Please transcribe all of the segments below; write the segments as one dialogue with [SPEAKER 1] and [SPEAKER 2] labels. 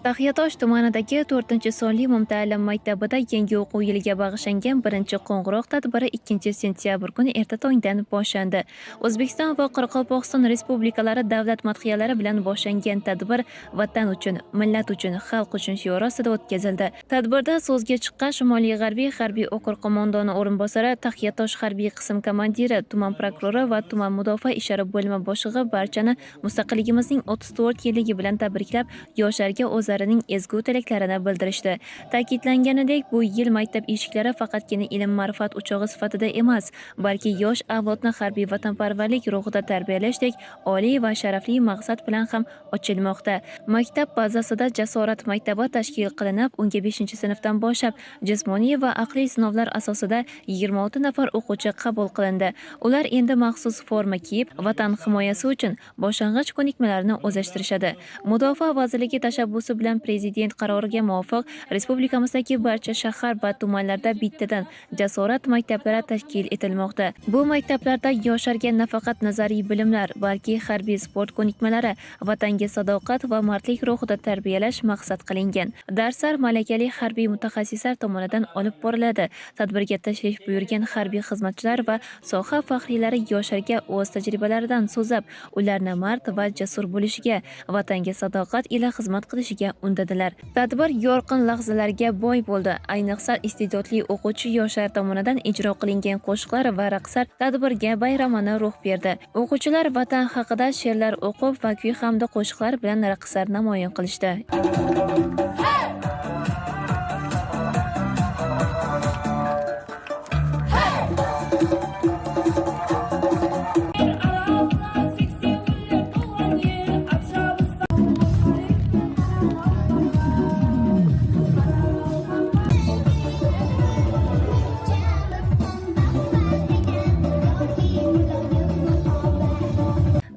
[SPEAKER 1] Taxiatosh tumanidagi 4-sonli umumta'lim maktabida yangi o'quv yiliga bag'ishlangan birinchi qo'ng'iroq tadbiri 2 sentyabr kuni erta tongdan boshlandi. O'zbekiston va Qoraqalpog'iston Respublikalari davlat madhiyalari bilan boshlangan tadbir Vatan uchun, millat uchun, xalq uchun shiori ostida o'tkazildi. Tadbirda so'zga chiqqan Shimoliy g'arbiy harbiy okrug qo'mondoni o'rinbosari, Taxiatosh harbiy qism komandiri, tuman prokurori va tuman mudofaa ishlari bo'limi boshlig'i barchani mustaqilligimizning 34 yilligi bilan tabriklab, yoshlarga o'zlarining ezgu tilaklarini bildirishdi. Ta'kidlanganidek, bu yil maktab eshiklari faqatgina ilm-ma'rifat o'chog'i sifatida emas, balki yosh avlodni harbiy vatanparvarlik ruhida tarbiyalashdek oliy va sharafli maqsad bilan ham ochilmoqda. Maktab bazasida Jasorat maktabi tashkil qilinib, unga 5-sinfdan boshlab jismoniy va aqliy sinovlar asosida 26 nafar o'quvchi qabul qilindi. Ular endi maxsus forma kiyib, vatan himoyasi uchun boshlang'ich ko'nikmalarini o'zlashtirishadi. Mudofaa vazirligi tashabbusi bilan prezident qaroriga muvofiq respublikamizdagi barcha shahar va tumanlarda bittadan Jasorat maktablari tashkil etilmoqda. Bu maktablarda yoshlarga nafaqat nazariy bilimlar, balki harbiy sport ko'nikmalari, vatanga sadoqat va mardlik ruhida tarbiyalash maqsad qilingan. Darslar malakali harbiy mutaxassislar tomonidan olib boriladi. Tadbirga tashrif buyurgan harbiy xizmatchilar va soha faxriylari yoshlarga o'z tajribalaridan so'zlab, ularni mard va jasur bo'lishiga, vatanga sadoqat ila xizmat qilishiga undadilar. Tadbir yorqin lahzalarga boy bo'ldi. Ayniqsa iste'dodli o'quvchi yoshlar tomonidan ijro qilingan qo'shiqlar va raqslar tadbirga bayramona ruh berdi. O'quvchilar vatan haqida she'rlar o'qib va kuy hamda qo'shiqlar bilan raqslar namoyon qilishdi.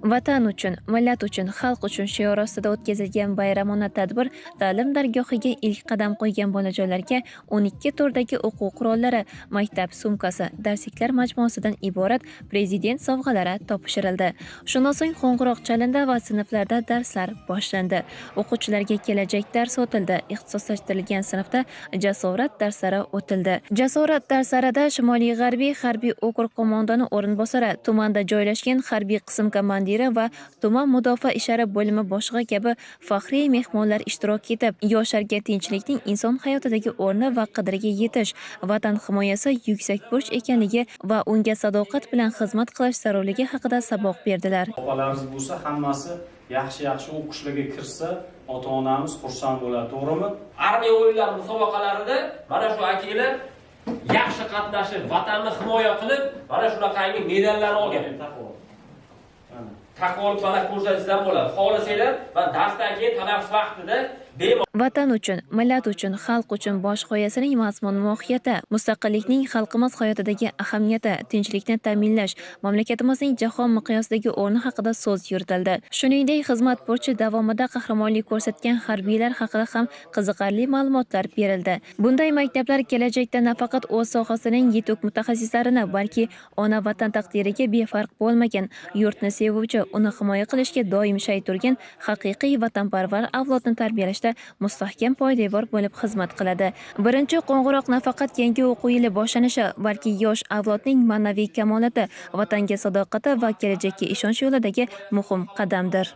[SPEAKER 1] Vatan uchun, millat uchun, xalq uchun shiori ostida o'tkazilgan bayramona tadbir ta'lim dargohiga ilk qadam qo'ygan bolajonlarga 12 turdagi o'quv qurollari, maktab sumkasi, darsliklar majmuasidan iborat prezident sovg'alari topshirildi. Shundan so'ng qo'ng'iroq chalindi va sinflarda darslar boshlandi. O'quvchilarga kelajak darsi o'tildi. Ixtisoslashtirilgan sinfda Jasorat darslari o'tildi. Jasorat darslarida Shimoliy g'arbiy harbiy okrug qo'mondoni o'rinbosari, tumanda joylashgan harbiy qism komandiri va tuman mudofaa ishlari bo'limi boshlig'i kabi faxriy mehmonlar ishtirok etib, yoshlarga tinchlikning inson hayotidagi o'rni va qadriga yetish, vatan himoyasi yuksak burch ekanligi va unga sadoqat bilan xizmat qilish zarurligi haqida saboq berdilar.
[SPEAKER 2] Opalarimiz bo'lsa, hammasi yaxshi o'qishlarga kirsa, ota-onamiz xursand bo'ladi, to'g'rimi?
[SPEAKER 3] Armiya o'yinlari musobaqalarida mana shu akalar yaxshi qatnashib, vatanni himoya qilib, mana shunaqangi medallar olgan. Taqvolik baland ko'rsatsizlar bo'ladi. Xohlasanglar va darsdan keyin tanaffus vaqtida
[SPEAKER 1] Vatan uchun, millat uchun, xalq uchun bosh g'oyasining mazmun mohiyati, mustaqillikning xalqimiz hayotidagi ahamiyati, tinchlikni ta'minlash, mamlakatimizning jahon miqyosidagi o'rni haqida so'z yuritildi. Shuningdek, xizmat burchi davomida qahramonlik ko'rsatgan harbiylar haqida ham qiziqarli ma'lumotlar berildi. Bunday maktablar kelajakda nafaqat o'z sohasining yetuk mutaxassislarini, balki ona vatan taqdiriga befarq bo'lmagan, yurtni sevuvchi, uni himoya qilishga doim shay turgan haqiqiy vatanparvar avlodni tarbiyalashda mustahkam poydevor bo'lib xizmat qiladi. Birinchi qo'ng'iroq nafaqat yangi o'quv yili boshlanishi, balki yosh avlodning ma'naviy kamolati, vatanga sadoqati va kelajakka ishonch yo'lidagi muhim qadamdir.